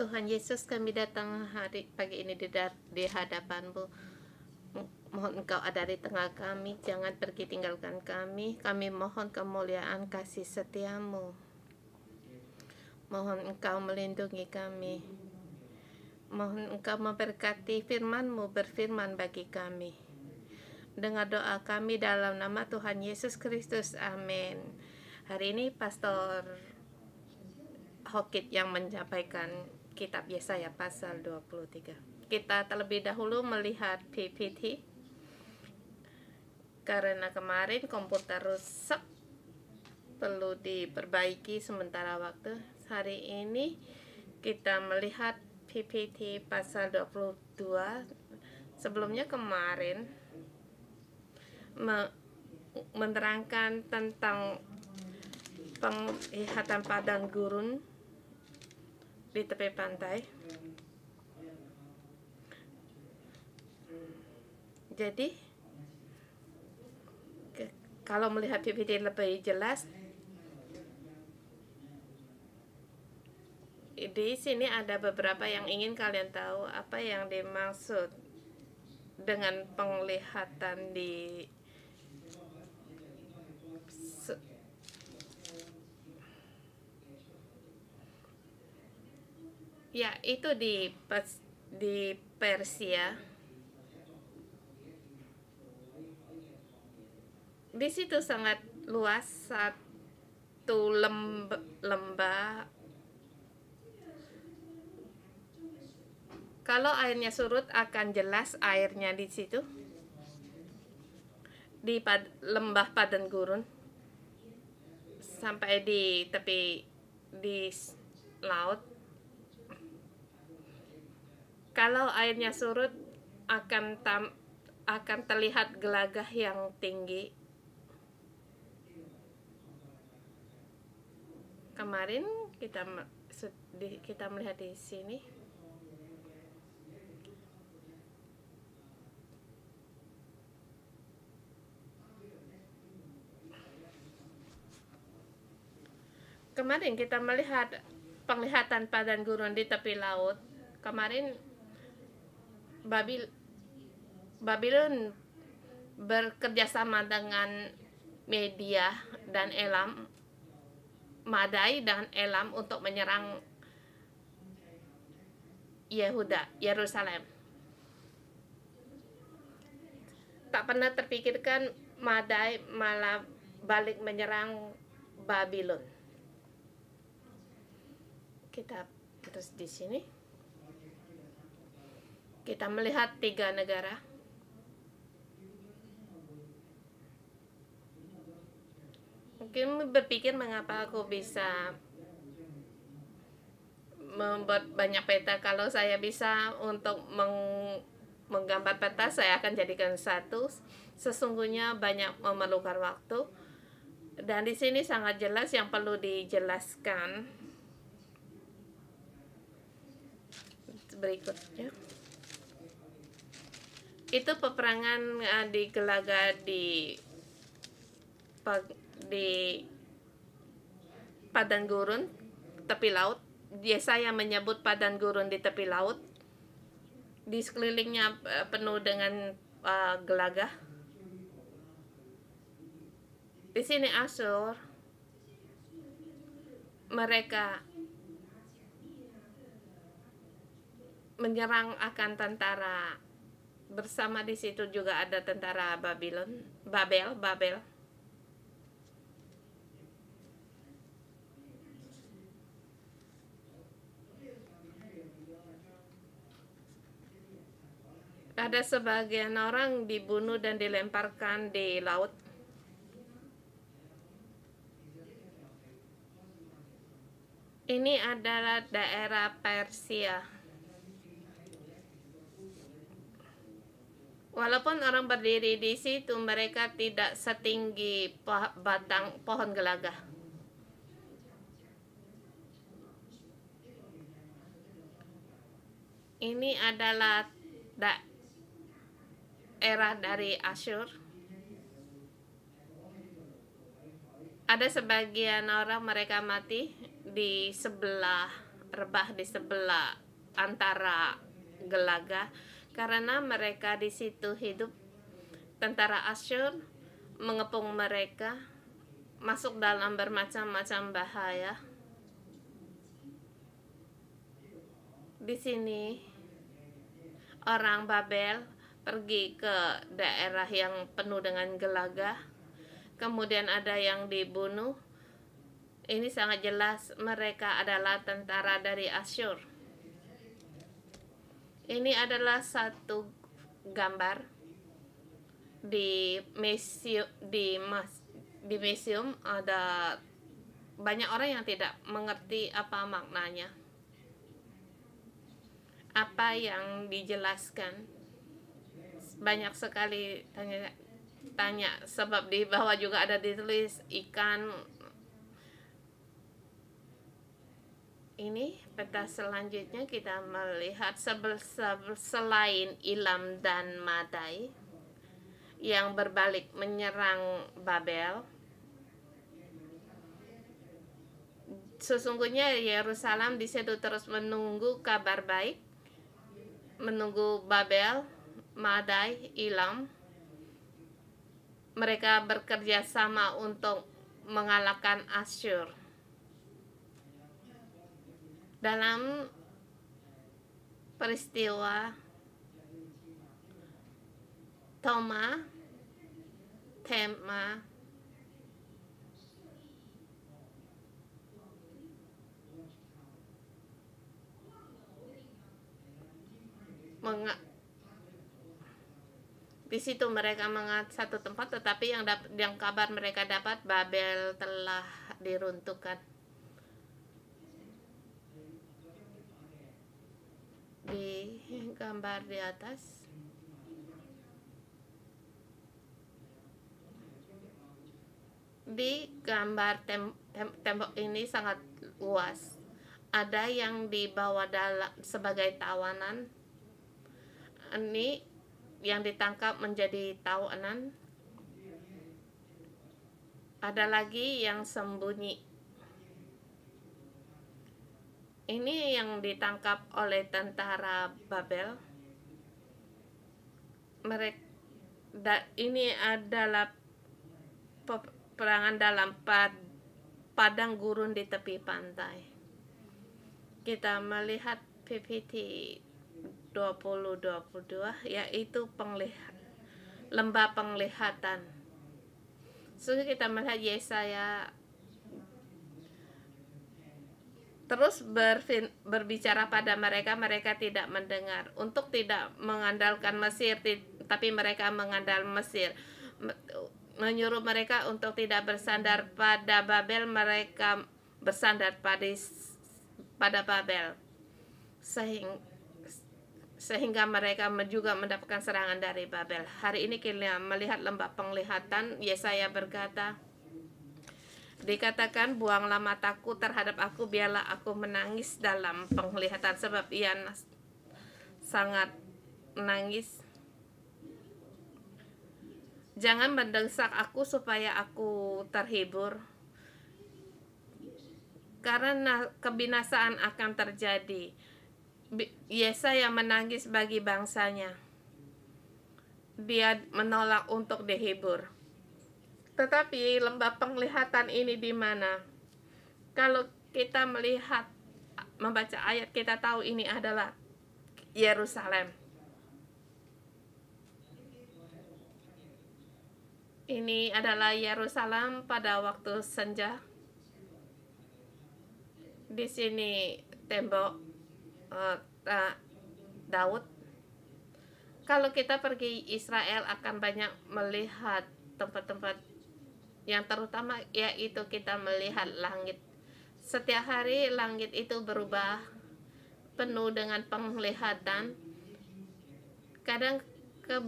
Tuhan Yesus, kami datang pagi ini di hadapan-Mu. Mohon Engkau ada di tengah kami, jangan pergi tinggalkan kami. Kami mohon kemuliaan kasih setia-Mu. Mohon Engkau melindungi kami. Mohon Engkau memberkati firman-Mu berfirman bagi kami. Dengar doa kami dalam nama Tuhan Yesus Kristus. Amin. Hari ini Pastor Hokit yang menyampaikan kitab Yesaya pasal 23. Kita terlebih dahulu melihat PPT. Karena kemarin komputer rusak, perlu diperbaiki sementara waktu. Hari ini kita melihat PPT pasal 22. Sebelumnya kemarin menerangkan tentang penglihatan padang gurun di tepi pantai. Jadi kalau melihat PPT lebih jelas, di sini ada beberapa yang ingin kalian tahu apa yang dimaksud dengan penglihatan itu di Persia. Di situ sangat luas, satu lembah. Kalau airnya surut akan jelas airnya di situ. Di lembah padang gurun sampai di tepi di laut. Kalau airnya surut akan terlihat gelagah yang tinggi. Kemarin kita melihat di sini. Kemarin kita melihat penglihatan padang gurun di tepi laut. Kemarin Babylon bekerjasama dengan media dan Elam, Madai dan Elam untuk menyerang Yerusalem. Tak pernah terpikirkan Madai malah balik menyerang Babylon. Kita terus di sini. Kita melihat 3 negara. Mungkin berpikir mengapa aku bisa membuat banyak peta. Kalau saya bisa untuk menggambar peta, saya akan jadikan satu. Sesungguhnya banyak memerlukan waktu. Dan di sini sangat jelas yang perlu dijelaskan. Berikutnya. Itu peperangan digelaga di padang gurun tepi laut. Yesaya menyebut padang gurun di tepi laut. Di sekelilingnya penuh dengan gelagah. Di sini Asyur, mereka menyerang akan tentara. Bersama di situ juga ada tentara Babel. Ada sebagian orang dibunuh dan dilemparkan di laut. Ini adalah daerah Persia. Walaupun orang berdiri di situ, mereka tidak setinggi batang pohon gelagah. Ini adalah daerah dari Asyur. Ada sebagian orang mereka mati di sebelah rebah di sebelah antara Gelaga, karena mereka di situ hidup. Tentara Asyur mengepung mereka, masuk dalam bermacam-macam bahaya. Di sini orang Babel pergi ke daerah yang penuh dengan gelaga, kemudian ada yang dibunuh. Ini sangat jelas mereka adalah tentara dari Asyur. Ini adalah satu gambar di museum ada banyak orang yang tidak mengerti apa maknanya, apa yang dijelaskan. Banyak sekali tanya sebab di bawah juga ada ditulis ikan. Ini peta selanjutnya kita melihat selain Ilam dan Madai yang berbalik menyerang Babel, sesungguhnya Yerusalem di situ terus menunggu kabar baik, menunggu Babel, Madai, Ilam. Mereka bekerja sama untuk mengalahkan Asyur. Dalam peristiwa tema di situ mereka mengat satu tempat, tetapi yang kabar mereka dapat Babel telah diruntuhkan. Di gambar di atas di gambar tembok ini sangat luas. Ada yang dibawa sebagai tawanan. Ini yang ditangkap menjadi tawanan. Ada lagi yang sembunyi. Ini yang ditangkap oleh tentara Babel. Ini adalah peperangan dalam padang gurun di tepi pantai. Kita melihat PPT 2022, yaitu lembah penglihatan. Sudah kita melihat Yesaya terus berbicara pada mereka, mereka tidak mendengar. Untuk tidak mengandalkan Mesir, tapi mereka mengandalkan Mesir. Menyuruh mereka untuk tidak bersandar pada Babel, mereka bersandar pada Babel. Sehingga mereka juga mendapatkan serangan dari Babel. Hari ini kita melihat lembah penglihatan. Yesaya berkata, dikatakan, buanglah mataku terhadap aku, biarlah aku menangis dalam penglihatan, sebab ia sangat menangis. Jangan mendesak aku supaya aku terhibur, karena kebinasaan akan terjadi. Yesaya menangis bagi bangsanya. Dia menolak untuk dihibur. Tetapi lembah penglihatan ini di mana? Kalau kita membaca ayat, kita tahu ini adalah Yerusalem. Ini adalah Yerusalem pada waktu senja. Di sini tembok Daud. Kalau kita pergi Israel akan banyak melihat tempat-tempat yang terutama, yaitu kita melihat langit. Setiap hari langit itu berubah, penuh dengan penglihatan. Kadang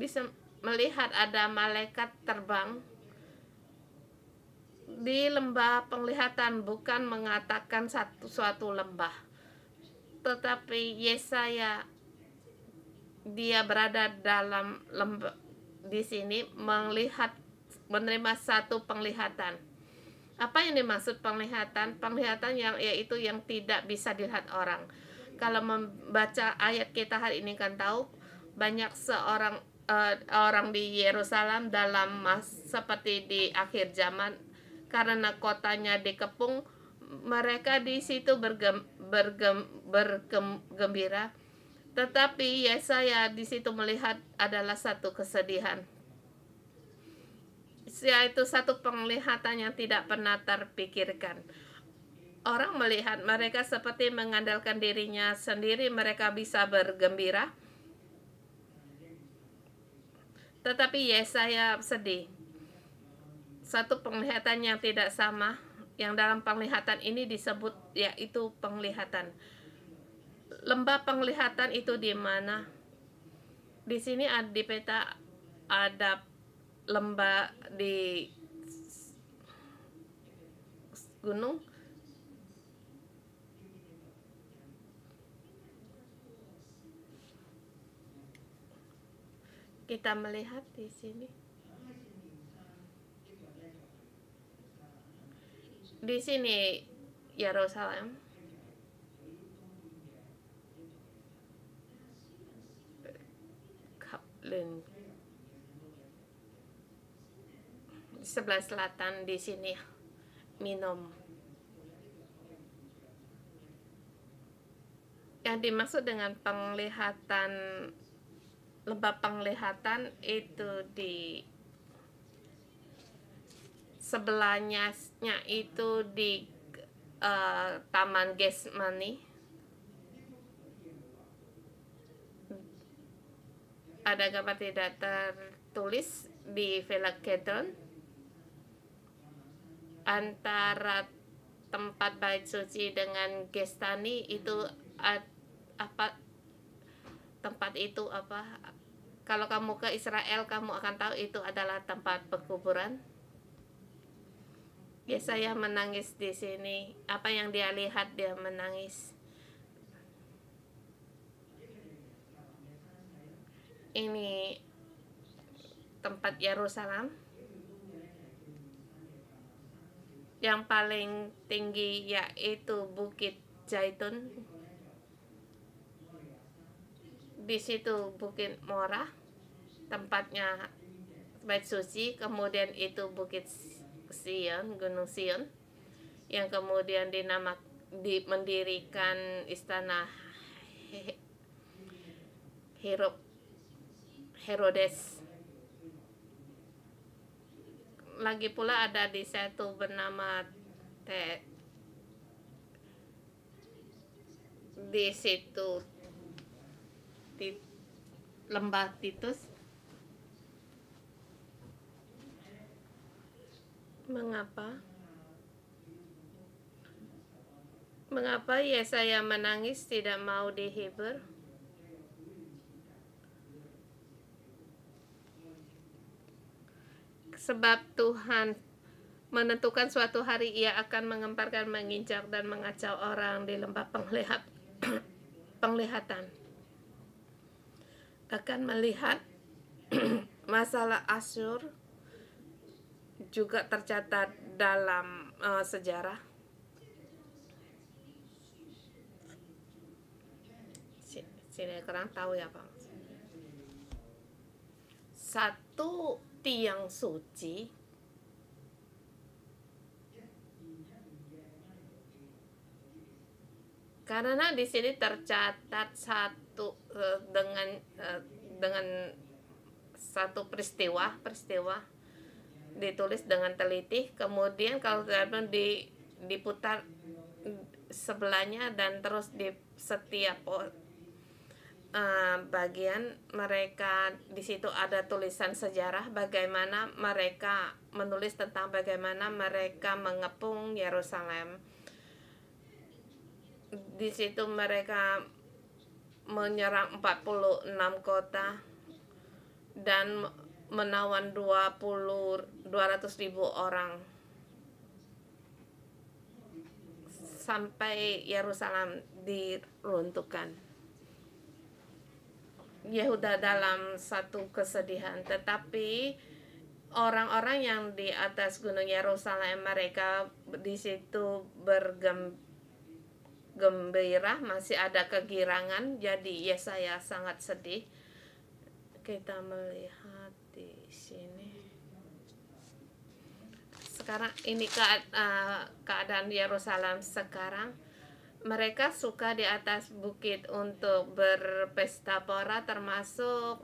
bisa melihat ada malaikat terbang di lembah penglihatan, bukan mengatakan suatu lembah, tetapi Yesaya dia berada dalam lembah di sini menerima satu penglihatan. Apa yang dimaksud penglihatan? Penglihatan yang yaitu yang tidak bisa dilihat orang. Kalau membaca ayat kita hari ini kan tahu banyak orang di Yerusalem dalam seperti di akhir zaman, karena kotanya dikepung, mereka di situ bergembira. Tetapi Yesaya di situ melihat adalah satu kesedihan, yaitu satu penglihatan yang tidak pernah terpikirkan. Orang melihat mereka seperti mengandalkan dirinya sendiri, mereka bisa bergembira. Tetapi Yesaya sedih. Satu penglihatan yang tidak sama, yang dalam penglihatan ini disebut yaitu penglihatan. Lembah penglihatan itu di mana? Di sini di peta ada lembah di gunung. Kita melihat di sini. Di sini Yerusalem. Di sebelah selatan di sini minum. Yang dimaksud dengan penglihatan, lembah penglihatan itu di sebelahnya itu di Taman Getsemani. Ada gambar tidak tertulis di Velakedron antara tempat bait suci dengan Gestani itu apa tempat itu apa? Kalau kamu ke Israel kamu akan tahu itu adalah tempat pekuburan. Yesaya menangis di sini. Apa yang dia lihat, dia menangis. Ini tempat Yerusalem yang paling tinggi, yaitu Bukit Zaitun. Di situ Bukit Mora, tempatnya bait suci. Kemudian itu Bukit Sion, Gunung Sion, yang kemudian mendirikan istana Herodes. Lagi pula ada di satu bernama di situ di lembah Titus. Mengapa Yesaya menangis, tidak mau dihibur? Sebab Tuhan menentukan suatu hari Ia akan mengemparkan, menginjak, dan mengacau orang di lembah penglihatan. Akan melihat masalah Asyur juga tercatat dalam sejarah. Sini kurang tahu ya Bang. Satu tiang suci karena di sini tercatat dengan satu peristiwa ditulis dengan teliti, kemudian kalau diputar sebelahnya dan terus di setiap bagian mereka di situ ada tulisan sejarah bagaimana mereka menulis tentang bagaimana mereka mengepung Yerusalem. Di situ mereka menyerang 46 kota dan menawan 200.000 orang sampai Yerusalem diruntuhkan. Yehuda dalam satu kesedihan, tetapi orang-orang yang di atas gunung Yerusalem, mereka di situ gembira, masih ada kegirangan. Jadi Yesaya sangat sedih. Kita melihat di sini. Sekarang ini keadaan Yerusalem sekarang. Mereka suka di atas bukit untuk berpesta pora, termasuk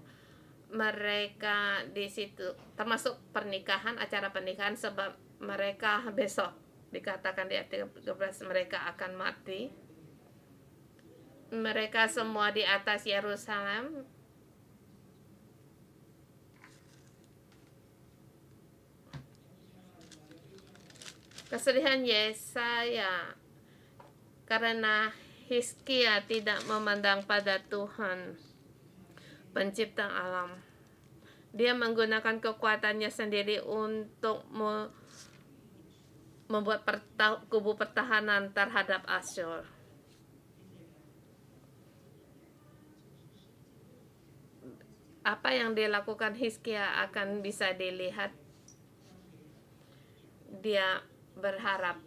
mereka di situ, termasuk pernikahan, acara pernikahan, sebab mereka besok dikatakan di ayat 13 mereka akan mati. Mereka semua di atas Yerusalem. Kesedihan Yesaya karena Hizkia tidak memandang pada Tuhan pencipta alam. Dia menggunakan kekuatannya sendiri untuk membuat kubu pertahanan terhadap Asyur. Apa yang dilakukan Hizkia akan bisa dilihat. Dia berharap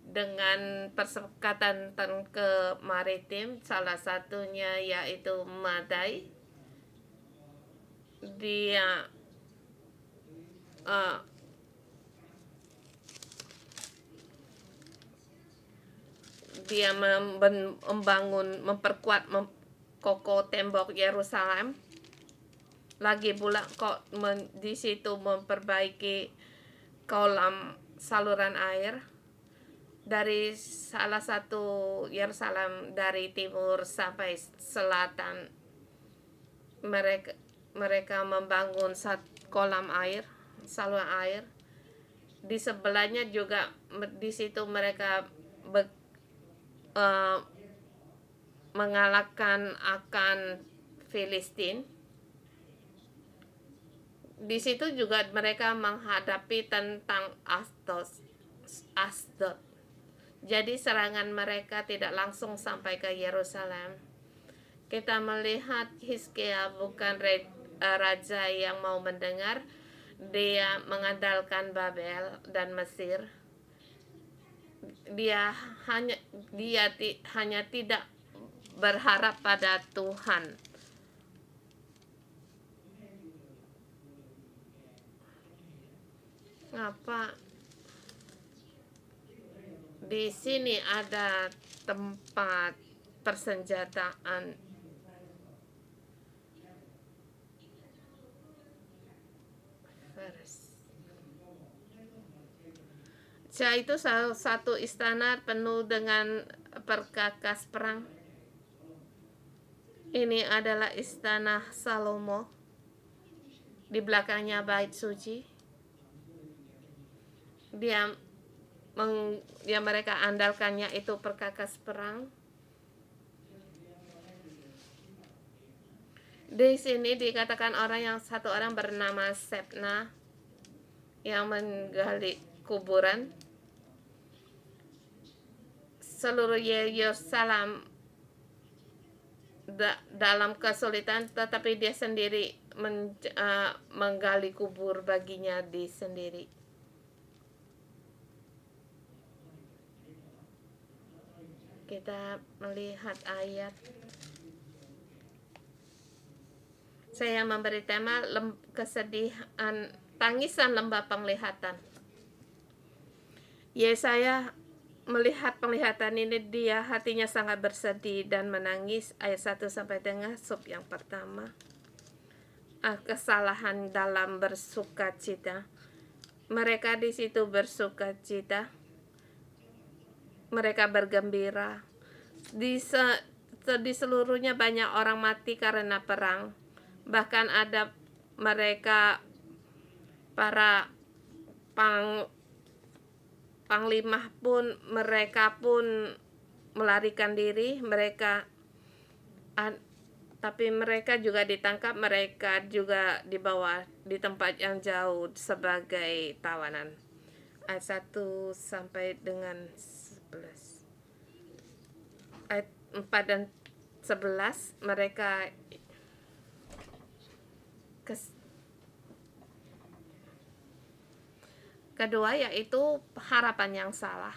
dengan persekatan ke maritim, salah satunya yaitu Madai. Dia memperkuat kokoh tembok Yerusalem. Lagi pula di situ memperbaiki kolam saluran air dari salah satu Yerusalem, dari timur sampai selatan. Mereka membangun kolam air, saluran air. Di sebelahnya juga di situ mereka mengalahkan akan Filistin. Di situ juga mereka menghadapi tentang Asdod. Jadi serangan mereka tidak langsung sampai ke Yerusalem. Kita melihat Hizkia bukan raja yang mau mendengar. Dia mengandalkan Babel dan Mesir. Dia hanya tidak berharap pada Tuhan. Apa? Di sini ada tempat persenjataan. Itu salah satu istana penuh dengan perkakas perang. Ini adalah istana Salomo. Di belakangnya bait suci. Mereka andalkannya itu perkakas perang. Di sini dikatakan satu orang bernama Sebna yang menggali kuburan. Seluruh Yerusalem dalam kesulitan, tetapi dia sendiri menggali kubur baginya di sendiri. Kita melihat ayat. Saya memberi tema kesedihan, tangisan lembah penglihatan. Yesaya melihat penglihatan ini, dia hatinya sangat bersedih dan menangis. Ayat 1 sampai dengan sub yang pertama. Kesalahan dalam bersukacita. Mereka di situ bersukacita. Mereka bergembira. Di seluruhnya banyak orang mati karena perang. Bahkan ada mereka para panglima pun, mereka pun melarikan diri. Tapi mereka juga ditangkap, mereka juga dibawa di tempat yang jauh sebagai tawanan. Ayat 1 sampai dengan 11. Ayat 4 dan 11 mereka Kedua yaitu harapan yang salah.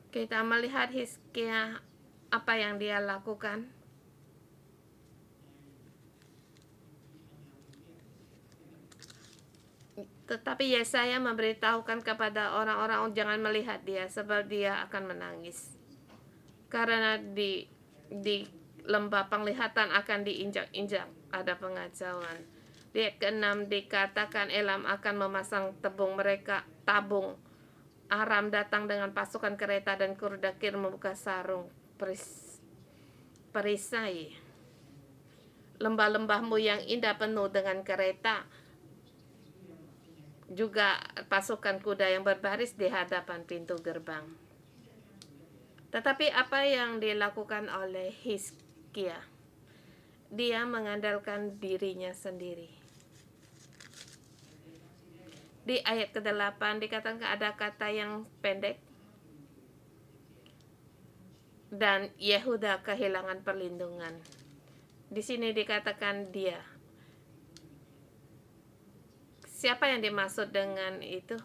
Kita melihat Hizkia, apa yang dia lakukan. Tetapi Yesaya memberitahukan kepada orang-orang jangan melihat dia, sebab dia akan menangis. Karena di lembah penglihatan akan diinjak-injak, ada pengacauan. Di ayat ke-6 dikatakan Elam akan memasang tabung. Aram datang dengan pasukan kereta dan Kurdakir membuka sarung perisai. Lembah-lembahmu yang indah penuh dengan kereta, juga pasukan kuda yang berbaris di hadapan pintu gerbang. Tetapi apa yang dilakukan oleh Hizkia? Dia mengandalkan dirinya sendiri. Di ayat ke-8 dikatakan ada kata yang pendek, dan Yehuda kehilangan perlindungan. Di sini dikatakan dia. Siapa yang dimaksud dengan itu?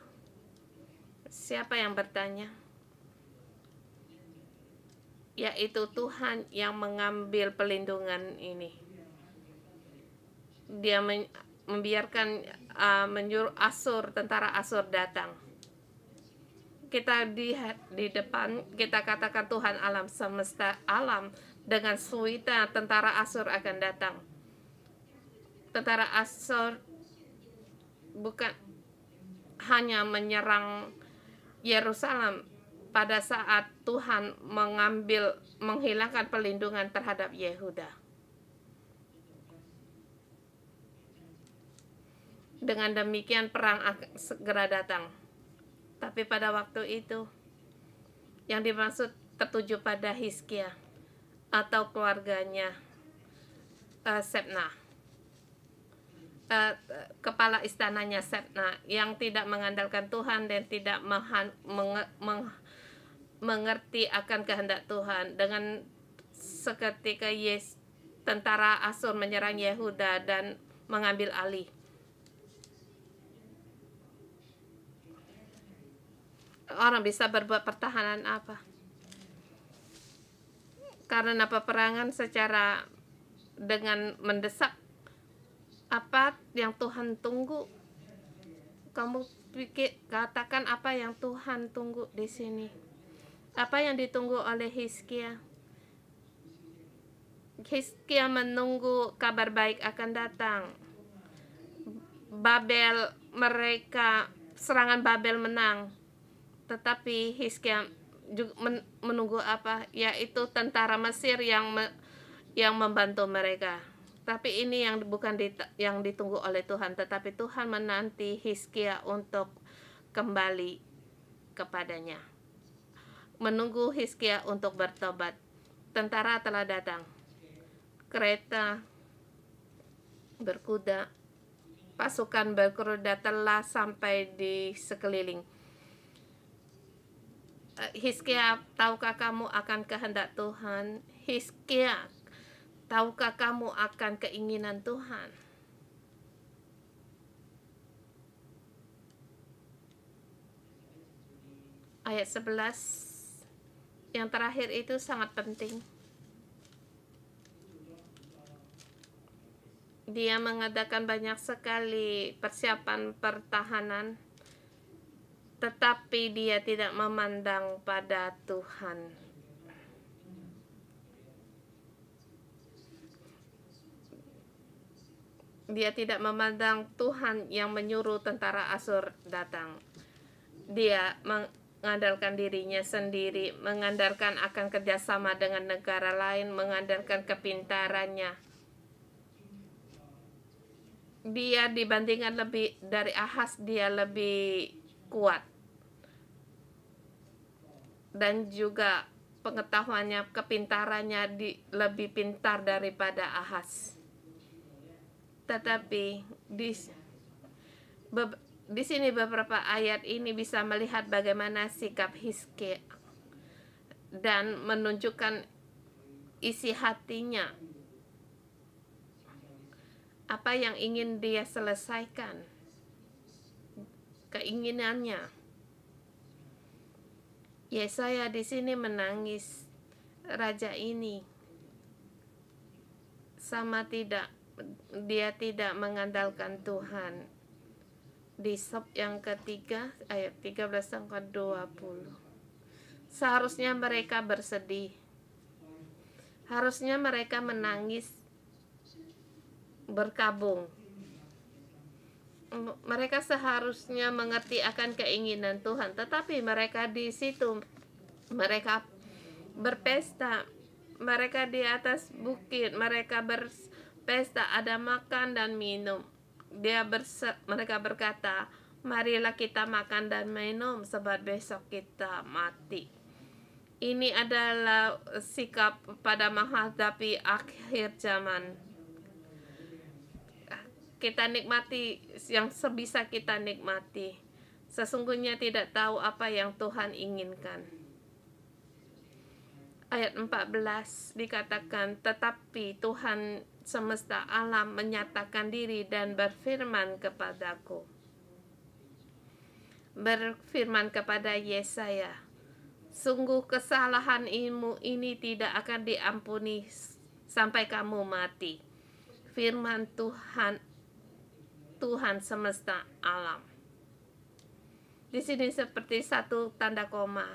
Siapa yang bertanya? Yaitu Tuhan yang mengambil perlindungan ini. Dia membiarkan menyuruh tentara Asur datang. Kita di depan kita katakan Tuhan alam semesta alam, dengan suita tentara Asur akan datang. Tentara Asur bukan hanya menyerang Yerusalem pada saat Tuhan menghilangkan perlindungan terhadap Yehuda. Dengan demikian perang akan segera datang. Tapi pada waktu itu yang dimaksud tertuju pada Hizkia atau keluarganya Sebna, kepala istananya Sebna, yang tidak mengandalkan Tuhan dan tidak mengerti akan kehendak Tuhan. Dengan seketika tentara Asur menyerang Yehuda dan mengambil alih. Orang bisa berbuat pertahanan apa? Karena peperangan secara dengan mendesak. Apa yang Tuhan tunggu? Kamu katakan apa yang Tuhan tunggu di sini? Apa yang ditunggu oleh Hizkia? Hizkia menunggu kabar baik akan datang. Serangan Babel menang. Tetapi Hizkia juga menunggu apa? Yaitu tentara Mesir yang membantu mereka. Tapi ini yang bukan yang ditunggu oleh Tuhan, tetapi Tuhan menanti Hizkia untuk kembali kepadanya. Menunggu Hizkia untuk bertobat. Tentara telah datang. Kereta berkuda, pasukan berkuda telah sampai di sekeliling. Hizkia, tahukah kamu akan kehendak Tuhan? Hizkia, tahukah kamu akan keinginan Tuhan? Ayat 11 yang terakhir itu sangat penting. Dia mengadakan banyak sekali persiapan pertahanan, tetapi dia tidak memandang pada Tuhan. Dia tidak memandang Tuhan yang menyuruh tentara Asur datang. Dia mengandalkan dirinya sendiri, mengandalkan akan kerjasama dengan negara lain, mengandalkan kepintarannya. Dia dibandingkan lebih dari Ahaz, dia lebih kuat. Dan juga pengetahuannya, kepintarannya lebih pintar daripada Ahaz. Tetapi di sini beberapa ayat ini bisa melihat bagaimana sikap Hizkia dan menunjukkan isi hatinya, apa yang ingin dia selesaikan. keinginannya. Yesaya di sini menangis, raja ini dia tidak mengandalkan Tuhan. Di Sop yang ketiga ayat 13-20. Seharusnya mereka bersedih, harusnya mereka menangis, berkabung. Mereka seharusnya mengerti akan keinginan Tuhan, tetapi mereka di situ, mereka berpesta, mereka di atas bukit, mereka berpesta, ada makan dan minum. Mereka berkata, marilah kita makan dan minum sebab besok kita mati. Ini adalah sikap pada menghadapi akhir zaman. Kita nikmati yang sebisa kita nikmati. Sesungguhnya tidak tahu apa yang Tuhan inginkan. Ayat 14 dikatakan, tetapi Tuhan semesta alam menyatakan diri dan berfirman kepadaku. Berfirman kepada Yesaya, sungguh kesalahanmu ini tidak akan diampuni sampai kamu mati. Firman Tuhan, Tuhan semesta alam. Di sini seperti satu tanda koma.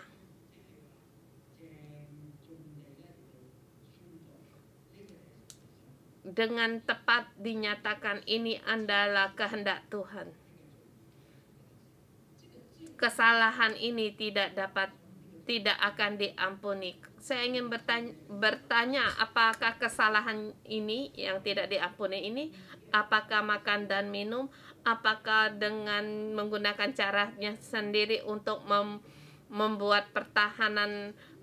Dengan tepat dinyatakan ini adalah kehendak Tuhan. Kesalahan ini tidak akan diampuni. Saya ingin bertanya, apakah kesalahan ini yang tidak diampuni ini? Apakah makan dan minum? Apakah dengan menggunakan caranya sendiri untuk membuat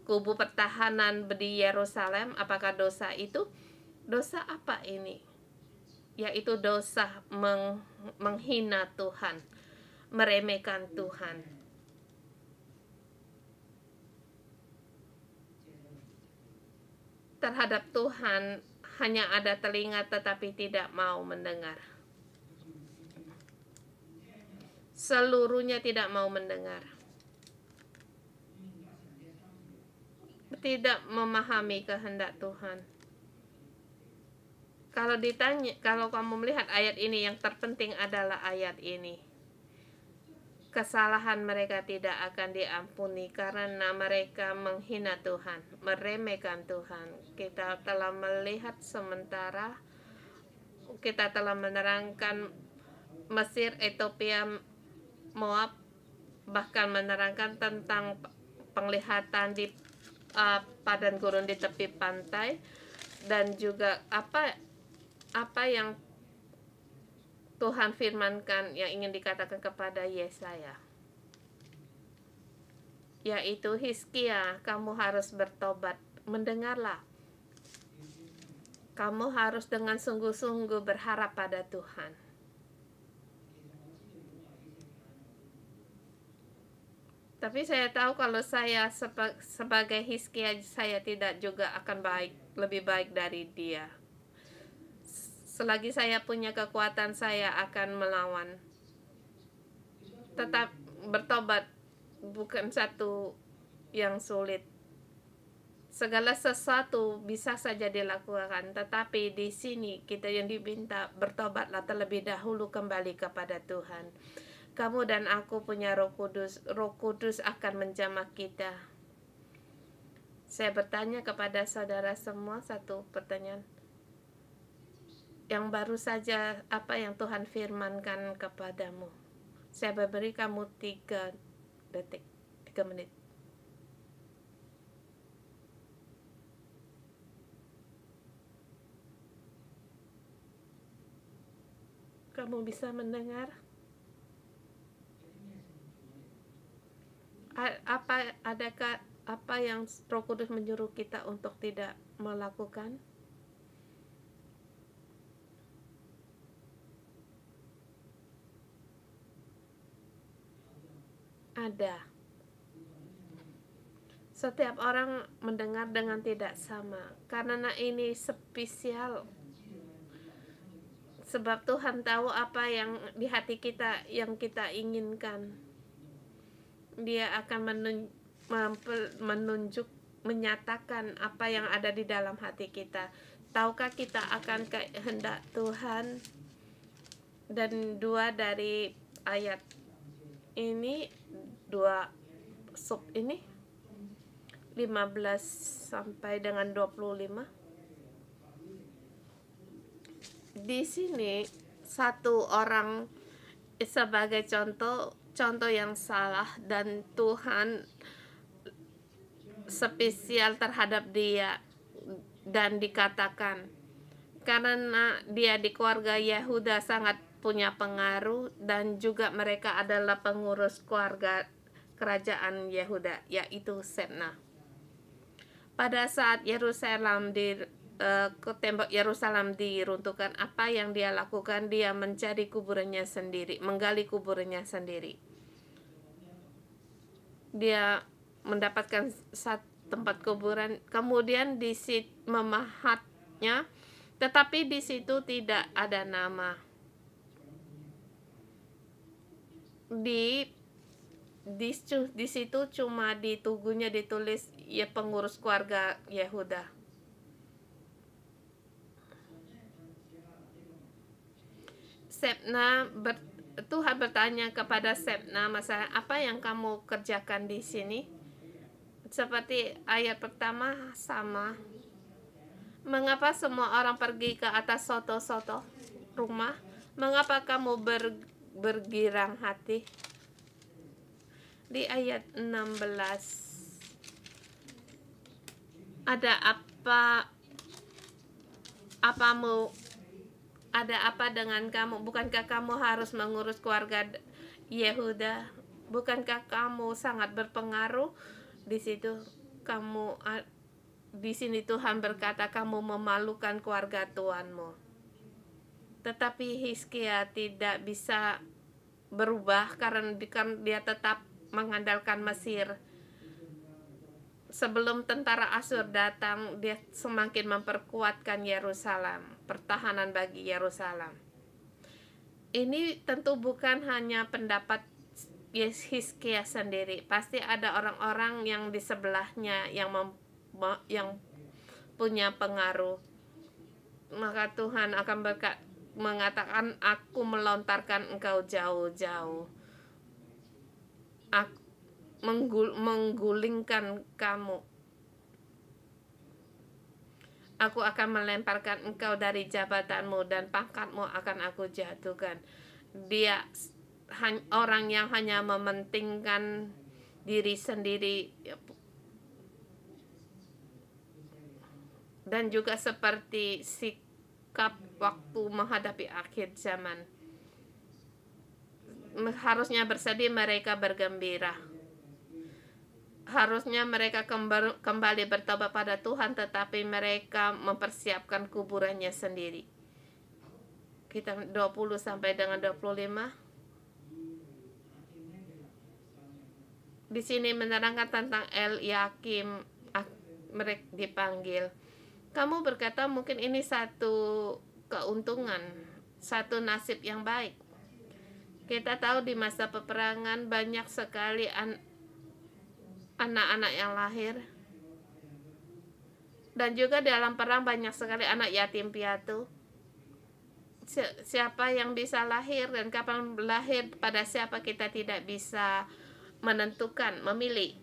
kubu pertahanan di Yerusalem? Apakah dosa itu? Dosa apa ini? Yaitu dosa menghina Tuhan, meremehkan Tuhan. Terhadap Tuhan hanya ada telinga tetapi tidak mau mendengar. Seluruhnya tidak mau mendengar. Tidak memahami kehendak Tuhan. Kalau kamu melihat ayat ini, yang terpenting adalah ayat ini. Kesalahan mereka tidak akan diampuni karena mereka menghina Tuhan, meremehkan Tuhan. Kita telah melihat sementara, kita telah menerangkan Mesir, Ethiopia, Moab, bahkan menerangkan tentang penglihatan di padang gurun di tepi pantai, dan juga apa yang Tuhan firmankan yang ingin dikatakan kepada Yesaya, yaitu, Hizkia, kamu harus bertobat, mendengarlah. Kamu harus dengan sungguh-sungguh berharap pada Tuhan. Tapi saya tahu kalau saya sebagai Hizkia, saya tidak juga akan lebih baik dari dia. Selagi saya punya kekuatan, saya akan melawan. Tetap bertobat bukan satu yang sulit. Segala sesuatu bisa saja dilakukan, tetapi di sini kita yang diminta bertobatlah terlebih dahulu kembali kepada Tuhan. Kamu dan aku punya Roh Kudus. Roh Kudus akan menjamah kita. Saya bertanya kepada saudara semua satu pertanyaan. Yang baru saja, apa yang Tuhan firmankan kepadamu? Saya beri kamu 3 menit. Kamu bisa mendengar? Adakah apa yang Roh Kudus menyuruh kita untuk tidak melakukan? Ada. Setiap orang mendengar dengan tidak sama, karena ini spesial. Sebab Tuhan tahu apa yang di hati kita yang kita inginkan. Dia akan menunjuk, menyatakan apa yang ada di dalam hati kita. Tahukah kita akan kehendak Tuhan? Dan dua dari ayat ini, dua sub ini 15 sampai dengan 25. Di sini satu orang sebagai contoh yang salah, dan Tuhan spesial terhadap dia, dan dikatakan karena dia di keluarga Yehuda sangat punya pengaruh, dan juga mereka adalah pengurus keluarga kerajaan Yehuda, yaitu Sebna. Pada saat tembok Yerusalem diruntuhkan, apa yang dia lakukan? Dia mencari kuburannya sendiri, menggali kuburannya sendiri. Dia mendapatkan satu tempat kuburan, kemudian di situ memahatnya, tetapi di situ tidak ada nama. Di situ cuma di tugunya ditulis ya pengurus keluarga Yehuda. Tuhan bertanya kepada Sebna, masalah apa yang kamu kerjakan di sini? Seperti ayat pertama sama. Mengapa semua orang pergi ke atas soto-soto rumah? Mengapa kamu bergirang hati? Di ayat 16, ada apa dengan kamu? Bukankah kamu harus mengurus keluarga Yehuda? Bukankah kamu sangat berpengaruh? Di sini Tuhan berkata, kamu memalukan keluarga tuanmu. Tetapi Hizkia tidak bisa berubah karena dia tetap mengandalkan Mesir. Sebelum tentara Asyur datang, dia semakin memperkuatkan Yerusalem, pertahanan bagi Yerusalem. Ini tentu bukan hanya pendapat Hizkia sendiri, pasti ada orang-orang yang di sebelahnya yang punya pengaruh. Maka Tuhan akan mengatakan, aku melontarkan engkau jauh-jauh, menggulingkan kamu. Aku akan melemparkan engkau dari jabatanmu, dan pangkatmu akan aku jatuhkan. Dia orang yang hanya mementingkan diri sendiri, dan juga seperti sikap waktu menghadapi akhir zaman. Harusnya bersedih, mereka bergembira. Harusnya mereka kembali bertobat pada Tuhan, tetapi mereka mempersiapkan kuburannya sendiri. Kita 20 sampai dengan 25. Di sini menerangkan tentang Eliakim, mereka dipanggil. Kamu berkata mungkin ini satu keuntungan, satu nasib yang baik. Kita tahu di masa peperangan banyak sekali anak-anak yang lahir, dan juga dalam perang banyak sekali anak yatim piatu. Siapa yang bisa lahir dan kapan lahir, pada siapa kita tidak bisa menentukan, memilih.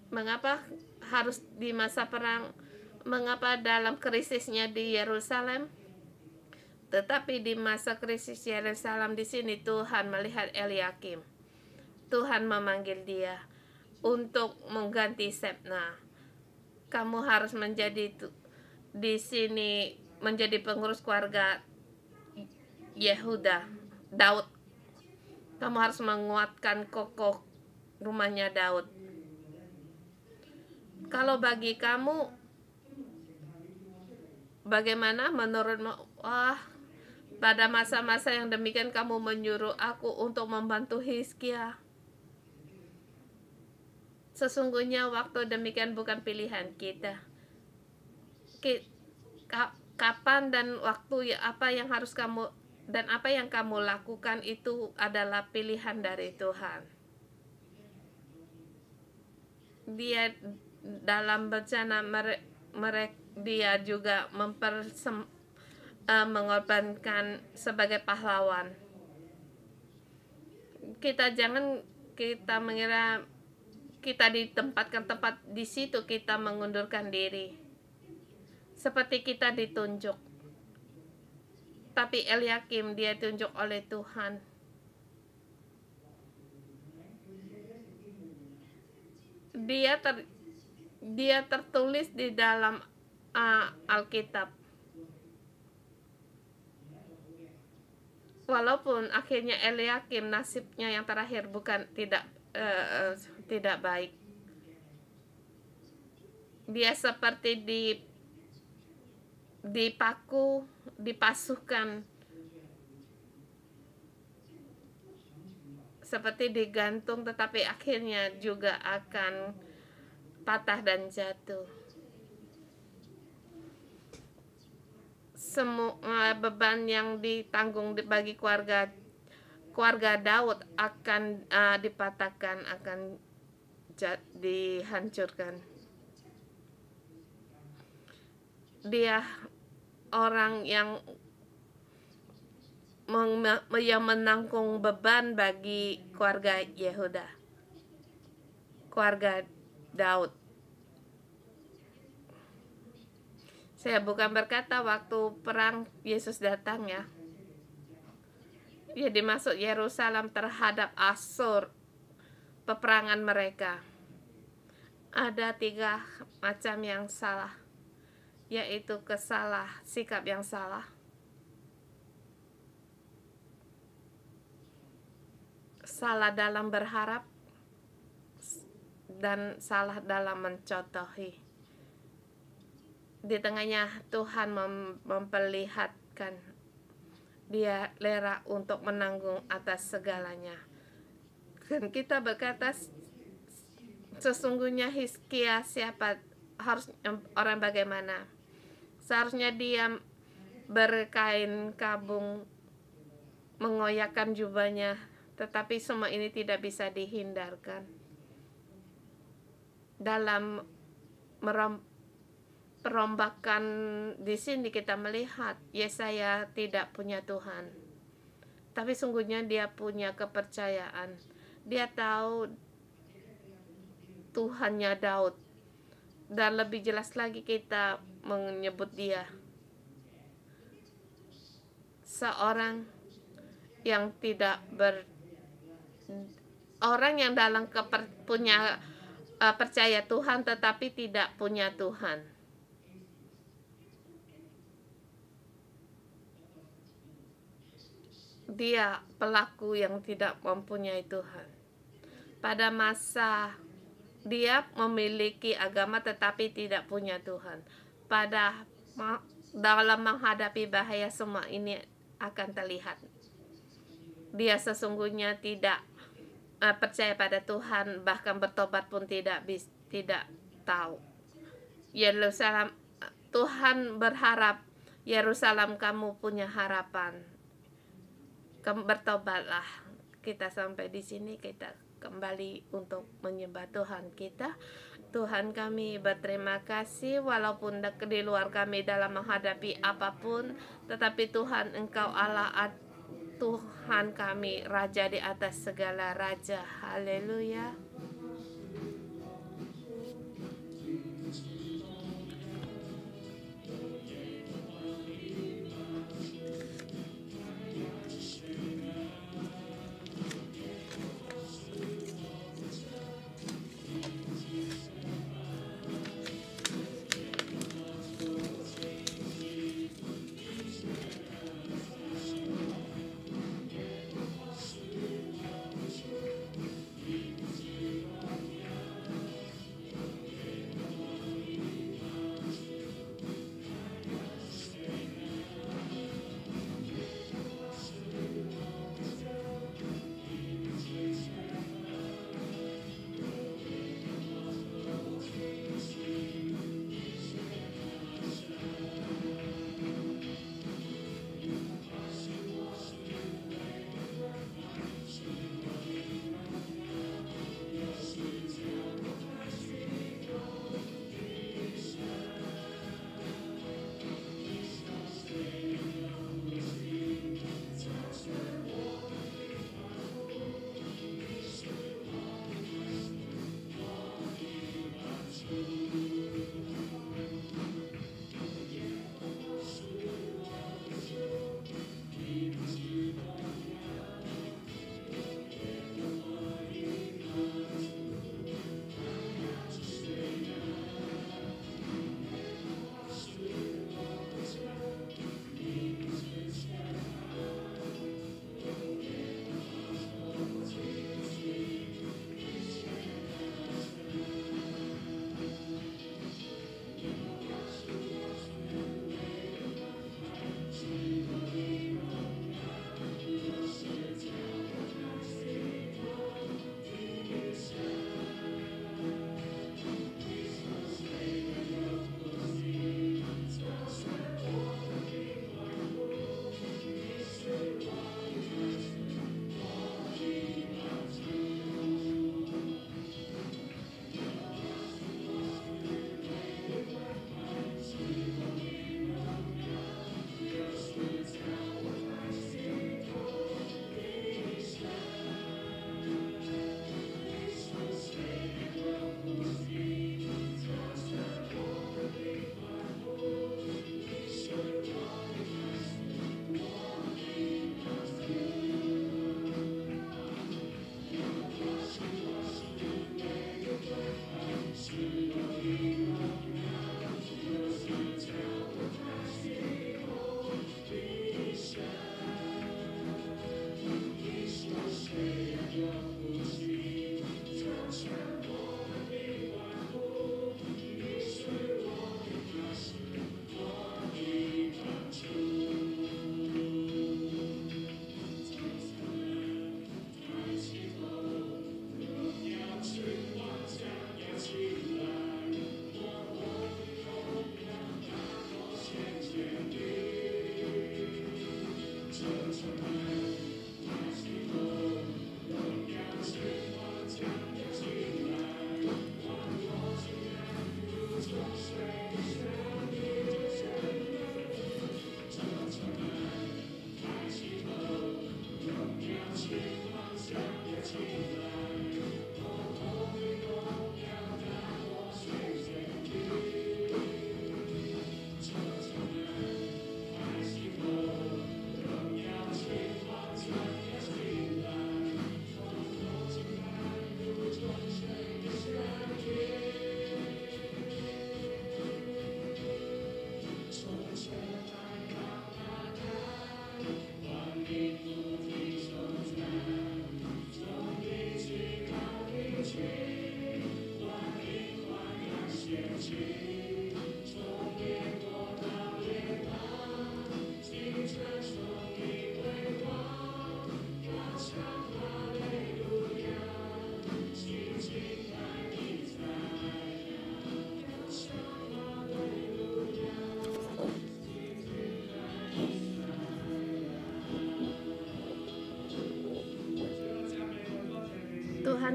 Mengapa harus di masa perang? Mengapa dalam krisisnya di Yerusalem? Tetapi di masa krisis Yerusalem di sini Tuhan melihat Eliakim. Tuhan memanggil dia untuk mengganti Sebna. Kamu harus menjadi di sini menjadi pengurus keluarga Yehuda, Daud. Kamu harus menguatkan kokoh rumahnya Daud. Kalau bagi kamu, bagaimana menurutmu? Pada masa-masa yang demikian kamu menyuruh aku untuk membantu Hizkia. Sesungguhnya waktu demikian bukan pilihan kita. Kapan dan waktu apa yang harus kamu Dan apa yang kamu lakukan itu adalah pilihan dari Tuhan. Dia dalam bencana dia juga mengorbankan sebagai pahlawan. Kita mengira kita ditempatkan tempat di situ, kita mengundurkan diri seperti kita ditunjuk. Tapi Eliakim dia ditunjuk oleh Tuhan. Dia tertulis di dalam Alkitab. Walaupun akhirnya Eliakim nasibnya yang terakhir tidak baik. Dia seperti dipasukan, seperti digantung, tetapi akhirnya juga akan patah dan jatuh. Semua beban yang ditanggung bagi keluarga Daud akan dipatahkan, akan dihancurkan. Dia orang yang menanggung beban bagi keluarga Yehuda, keluarga Daud. Saya bukan berkata waktu perang Yesus datang ya. Dia dimasuk Yerusalem terhadap Asyur, peperangan mereka. Ada 3 macam yang salah, yaitu sikap yang salah, salah dalam berharap, dan salah dalam mencontohi. Di tengahnya Tuhan memperlihatkan dia rela untuk menanggung atas segalanya. Dan kita berkata, sesungguhnya Hizkia harus orang bagaimana? Seharusnya dia berkain kabung, mengoyakkan jubahnya, tetapi semua ini tidak bisa dihindarkan. Dalam perombakan di sini kita melihat Yesaya tidak punya Tuhan, tapi sungguhnya dia punya kepercayaan. Dia tahu Tuhannya Daud, dan lebih jelas lagi kita menyebut dia seorang yang orang yang dalam punya percaya Tuhan tetapi tidak punya Tuhan. Dia pelaku yang tidak mempunyai Tuhan. Pada masa dia memiliki agama tetapi tidak punya Tuhan. Dalam menghadapi bahaya, semua ini akan terlihat. Dia sesungguhnya tidak percaya pada Tuhan, bahkan bertobat pun tidak tahu. Yerusalem, Tuhan berharap, Yerusalem kamu punya harapan. Kamu bertobatlah. Kita sampai di sini, kita kembali untuk menyembah Tuhan kita. Tuhan, kami berterima kasih walaupun di luar kami dalam menghadapi apapun, tetapi Tuhan, Engkau Allah, Tuhan kami, Raja di atas segala raja. Haleluya.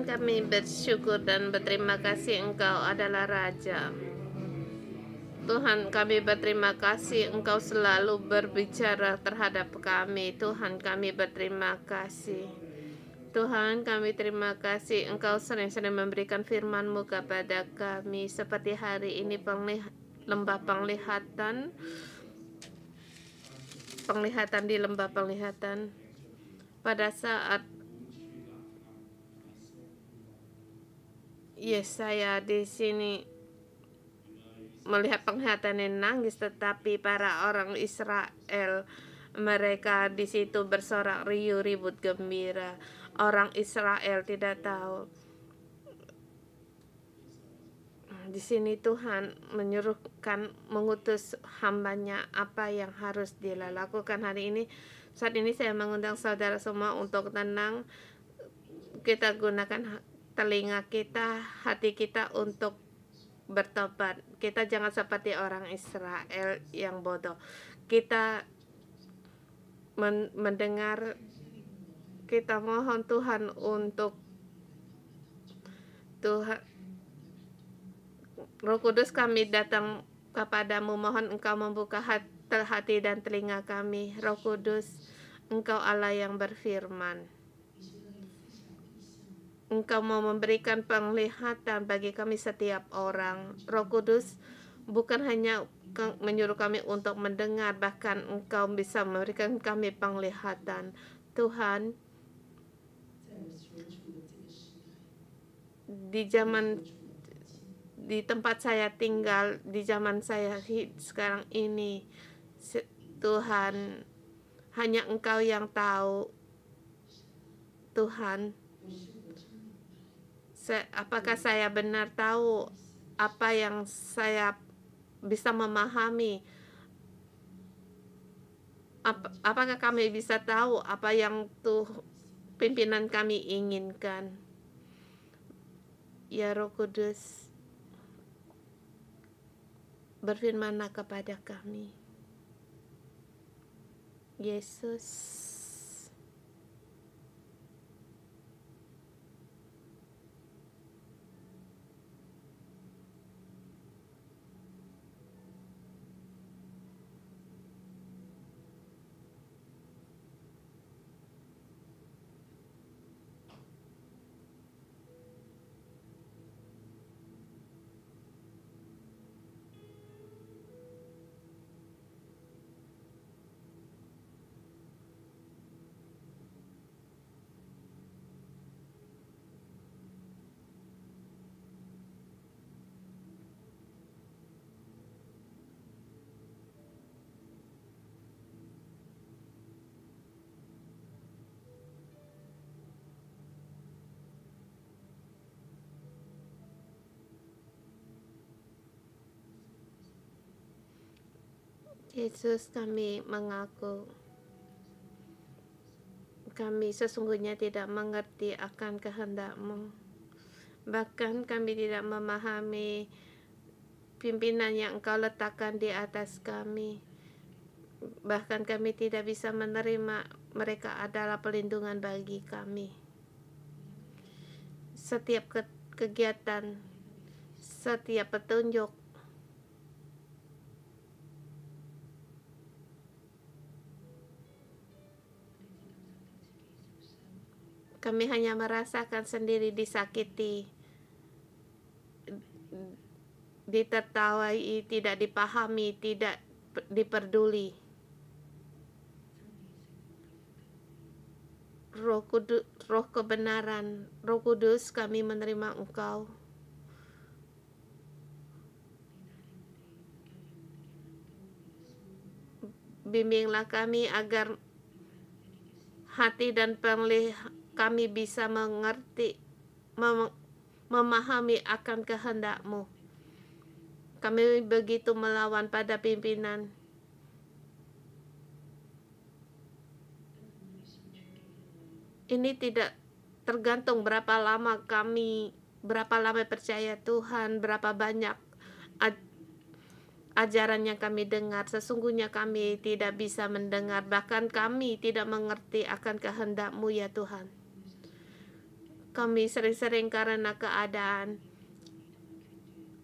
Tuhan, kami bersyukur dan berterima kasih Engkau adalah Raja. Tuhan, kami berterima kasih Engkau selalu berbicara terhadap kami. Tuhan, kami berterima kasih. Tuhan, kami terima kasih Engkau sering-sering memberikan firman-Mu kepada kami. Seperti hari ini lembah penglihatan di lembah penglihatan. Pada saat Yesaya di sini melihat penglihatan yang nangis, tetapi para orang Israel mereka di situ bersorak riuh, ribut gembira. Orang Israel tidak tahu. Di sini Tuhan mengutus hambanya apa yang harus dia lakukan hari ini. Saat ini saya mengundang saudara semua untuk tenang. Kita gunakan telinga kita, hati kita untuk bertobat. Kita jangan seperti orang Israel yang bodoh. Kita mendengar, kita mohon Tuhan untuk Tuhan. Roh Kudus, kami datang kepadamu, mohon Engkau membuka hati dan telinga kami. Roh Kudus, Engkau Allah yang berfirman. Engkau mau memberikan penglihatan bagi kami setiap orang. Roh Kudus, bukan hanya menyuruh kami untuk mendengar, bahkan Engkau bisa memberikan kami penglihatan. Tuhan, di tempat saya tinggal, di zaman saya sekarang ini, Tuhan, hanya Engkau yang tahu. Tuhan, apakah saya benar tahu apa yang saya bisa memahami? Apakah kami bisa tahu apa yang pimpinan kami inginkan? Ya Roh Kudus, berfirmanlah kepada kami. Yesus. Yesus, kami mengaku kami sesungguhnya tidak mengerti akan kehendak-Mu. Bahkan kami tidak memahami pimpinan yang Engkau letakkan di atas kami. Bahkan kami tidak bisa menerima mereka adalah pelindungan bagi kami. Setiap kegiatan, setiap petunjuk, kami hanya merasakan sendiri disakiti, ditertawai, tidak dipahami, tidak diperduli. Roh kebenaran, Roh Kudus, kami menerima Engkau. Bimbinglah kami agar hati dan kami bisa mengerti, memahami akan kehendak-Mu. Kami begitu melawan pada pimpinan. Ini tidak tergantung berapa lama percaya Tuhan, berapa banyak ajaran yang kami dengar. Sesungguhnya kami tidak bisa mendengar, bahkan kami tidak mengerti akan kehendak-Mu ya Tuhan. Kami sering-sering karena keadaan,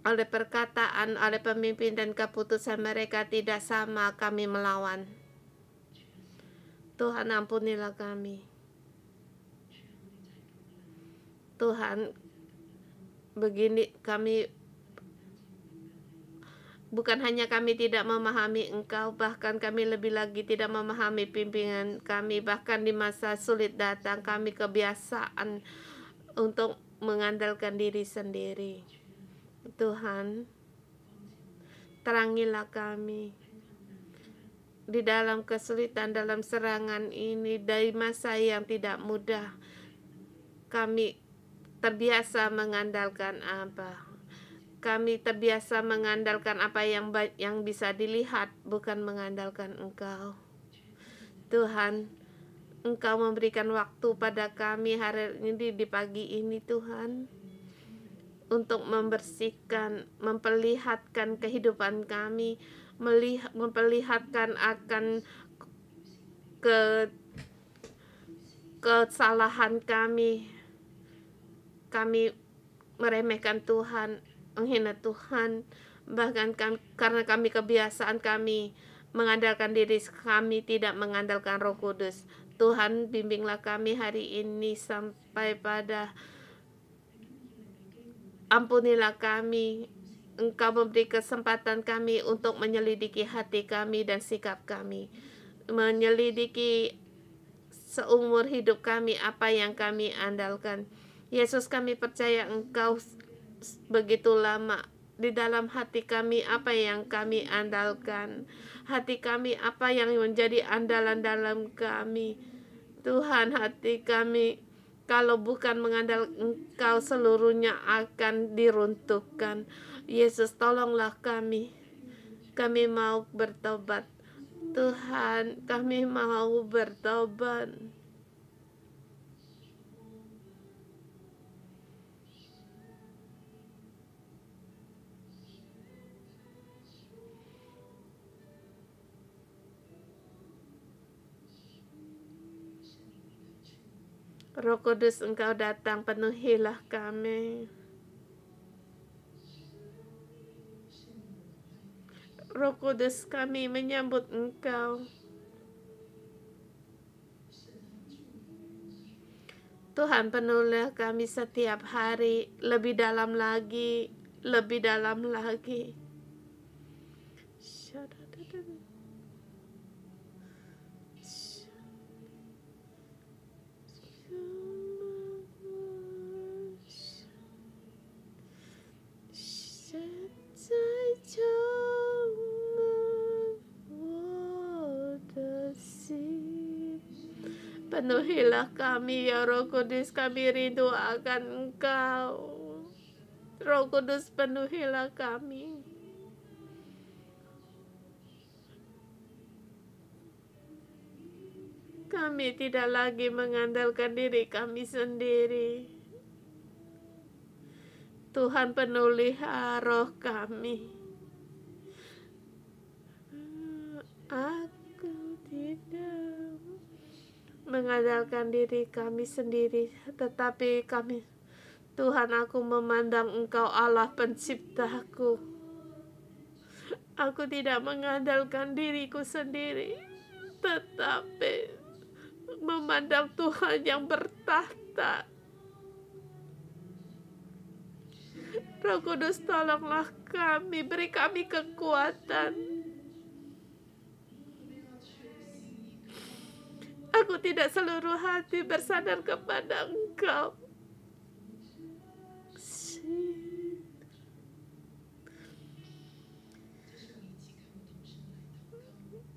oleh perkataan, oleh pemimpin dan keputusan mereka tidak sama, kami melawan. Tuhan, ampunilah kami. Tuhan, begini kami, bukan hanya kami tidak memahami Engkau, bahkan kami lebih lagi tidak memahami pimpinan kami. Bahkan di masa sulit datang, kami kebiasaan untuk mengandalkan diri sendiri. Tuhan, terangilah kami di dalam kesulitan, dalam serangan ini, dari masa yang tidak mudah. Kami terbiasa mengandalkan apa? Kami terbiasa mengandalkan apa yang bisa dilihat, bukan mengandalkan Engkau. Tuhan, Engkau memberikan waktu pada kami hari ini, di pagi ini Tuhan, untuk membersihkan, memperlihatkan kehidupan kami, memperlihatkan akan kesalahan kami. Kami meremehkan Tuhan, menghina Tuhan, bahkan karena kami kebiasaan kami mengandalkan diri kami, tidak mengandalkan Roh Kudus. Tuhan, bimbinglah kami hari ini sampai pada ampunilah kami. Engkau memberi kesempatan kami untuk menyelidiki hati kami dan sikap kami, menyelidiki seumur hidup kami apa yang kami andalkan. Yesus, kami percaya Engkau begitu lama di dalam hati kami, apa yang kami andalkan, hati kami apa yang menjadi andalan dalam kami. Tuhan, hati kami kalau bukan mengandalkan Engkau, seluruhnya akan diruntuhkan. Yesus, tolonglah kami. Kami mau bertobat. Tuhan, kami mau bertobat. Roh Kudus, Engkau datang, penuhilah kami. Roh Kudus, kami menyambut Engkau. Tuhan, penuhilah kami setiap hari, lebih dalam lagi, lebih dalam lagi. Penuhilah kami ya Roh Kudus, kami rindu akan Engkau. Roh Kudus, penuhilah kami. Kami tidak lagi mengandalkan diri kami sendiri. Tuhan, penuhilah roh kami. Aku tidak mengandalkan diri kami sendiri, tetapi kami, Tuhan, aku memandang Engkau Allah penciptaku. Aku tidak mengandalkan diriku sendiri, tetapi memandang Tuhan yang bertahta. Roh Kudus, tolonglah kami, beri kami kekuatan. Aku tidak seluruh hati bersandar kepada Engkau.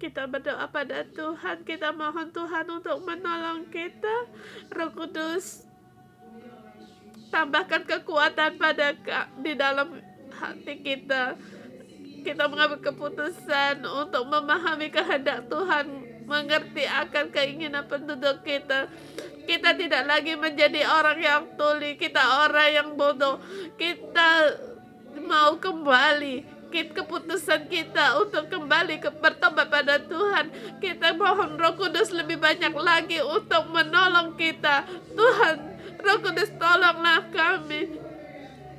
Kita berdoa pada Tuhan, kita mohon Tuhan untuk menolong kita. Roh Kudus, tambahkan kekuatan di dalam hati kita. Kita mengambil keputusan untuk memahami kehendak Tuhan, mengerti akan keinginan penduduk kita. Kita tidak lagi menjadi orang yang tuli, kita orang yang bodoh. Kita mau kembali. Keputusan kita untuk kembali bertobat pada Tuhan. Kita mohon Roh Kudus lebih banyak lagi untuk menolong kita. Tuhan, Roh Roh Kudus, tolonglah kami.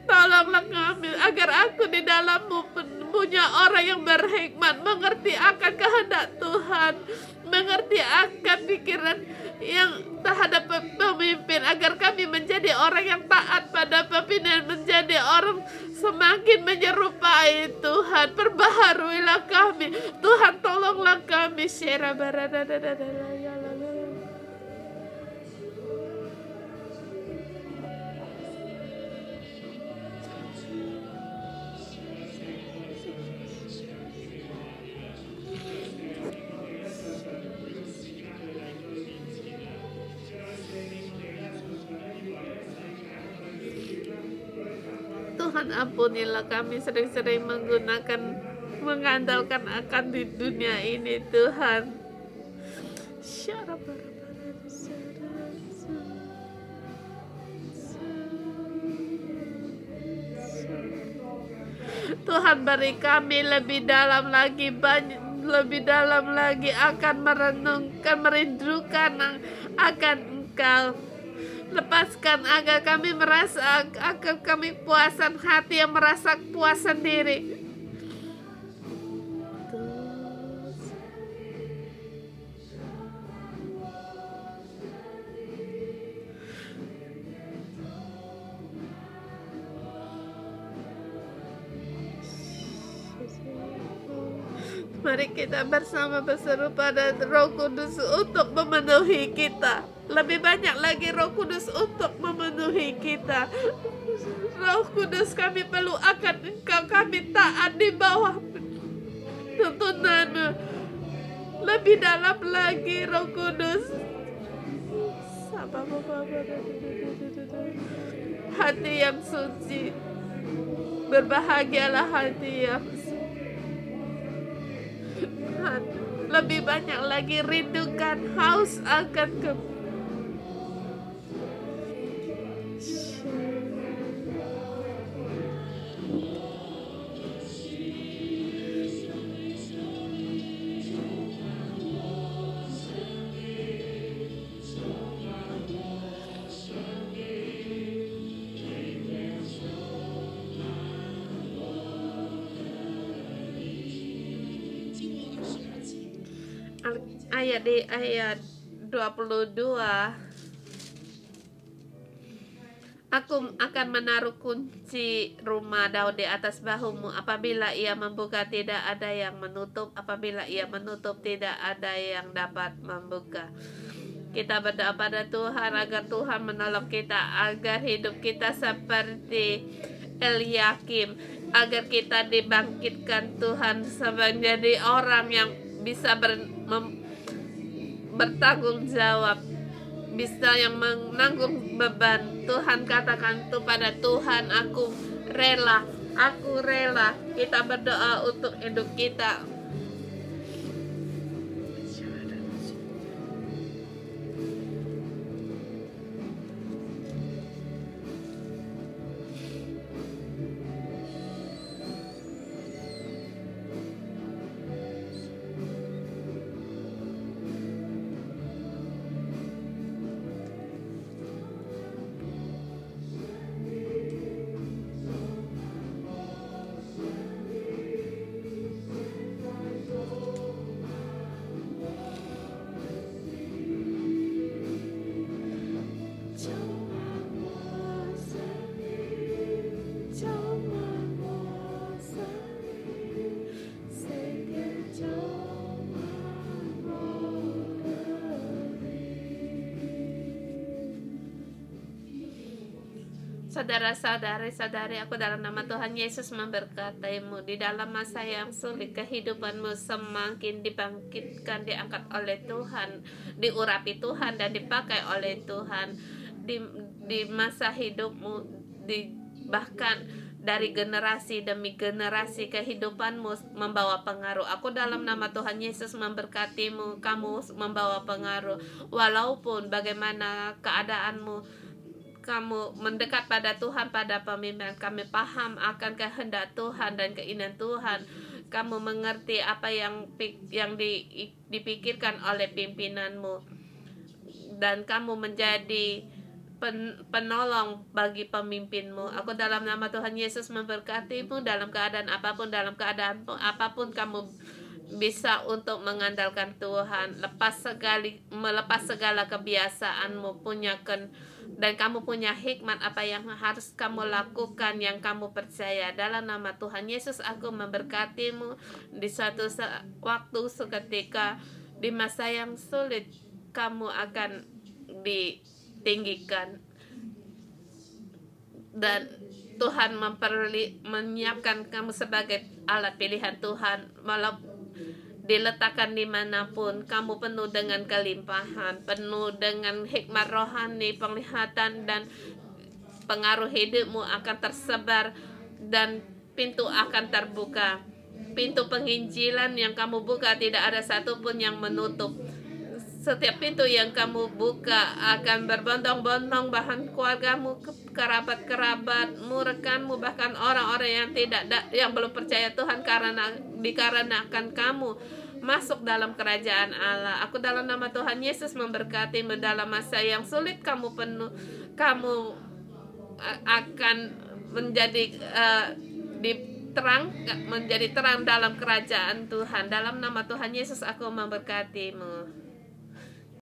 Tolonglah kami agar aku di dalammu punya orang yang berhikmat, mengerti akan kehendak Tuhan, mengerti akan pikiran yang terhadap pemimpin, agar kami menjadi orang yang taat pada pimpinan, menjadi orang semakin menyerupai Tuhan. Perbaharuilah kami Tuhan, tolonglah kami. Tuhan, ampunilah kami sering-sering mengandalkan akan di dunia ini, Tuhan. Tuhan, beri kami lebih dalam lagi, lebih dalam lagi akan merenungkan, merindukan akan Engkau. Lepaskan agar kami merasa, agar kami puasan hati yang merasa puas sendiri. Mari kita bersama berseru pada Roh Kudus untuk memenuhi kita. Lebih banyak lagi Roh Kudus untuk memenuhi kita. Roh Kudus, kami perlu akan Engkau, kami taat di bawah tuntunan-Mu. Lebih dalam lagi Roh Kudus. Hati yang suci, berbahagialah hati yang suci. Lebih banyak lagi rindukan, haus akan ayat 22. Aku akan menaruh kunci rumah Daud di atas bahumu. Apabila ia membuka, tidak ada yang menutup. Apabila ia menutup, tidak ada yang dapat membuka. Kita berdoa pada Tuhan agar Tuhan menolong kita, agar hidup kita seperti Eliakim, agar kita dibangkitkan Tuhan menjadi orang yang bisa bertanggung jawab, bisa yang menanggung beban. Tuhan, katakan kepada Tuhan, aku rela. Kita berdoa untuk hidup kita. Saudara-saudari, aku dalam nama Tuhan Yesus memberkatimu. Di dalam masa yang sulit, kehidupanmu semakin dibangkitkan, diangkat oleh Tuhan, diurapi Tuhan, dan dipakai oleh Tuhan. Di masa hidupmu, bahkan dari generasi demi generasi, kehidupanmu membawa pengaruh. Aku dalam nama Tuhan Yesus memberkatimu. Kamu membawa pengaruh. Walaupun bagaimana keadaanmu, kamu mendekat pada Tuhan, pada pemimpin. Kami paham akan kehendak Tuhan dan keinginan Tuhan. Kamu mengerti apa yang dipikirkan oleh pimpinanmu, dan kamu menjadi penolong bagi pemimpinmu. Aku dalam nama Tuhan Yesus memberkatimu dalam keadaan apapun, apapun kamu bisa untuk mengandalkan Tuhan. Melepas segala kebiasaanmu, dan kamu punya hikmat apa yang harus kamu lakukan, yang kamu percaya. Dalam nama Tuhan Yesus aku memberkatimu di suatu waktu seketika di masa yang sulit kamu akan ditinggikan, dan Tuhan menyiapkan kamu sebagai alat pilihan Tuhan. Walau diletakkan dimanapun, kamu penuh dengan kelimpahan, penuh dengan hikmat rohani, penglihatan, dan pengaruh hidupmu akan tersebar, dan pintu akan terbuka. Pintu penginjilan yang kamu buka tidak ada satupun yang menutup. Setiap pintu yang kamu buka akan berbondong-bondong, bahkan keluargamu, kerabat-kerabatmu, rekanmu, bahkan orang-orang yang belum percaya Tuhan dikarenakan kamu masuk dalam kerajaan Allah. Aku dalam nama Tuhan Yesus memberkatimu dalam masa yang sulit. Kamu akan menjadi menjadi terang dalam kerajaan Tuhan. Dalam nama Tuhan Yesus aku memberkatimu.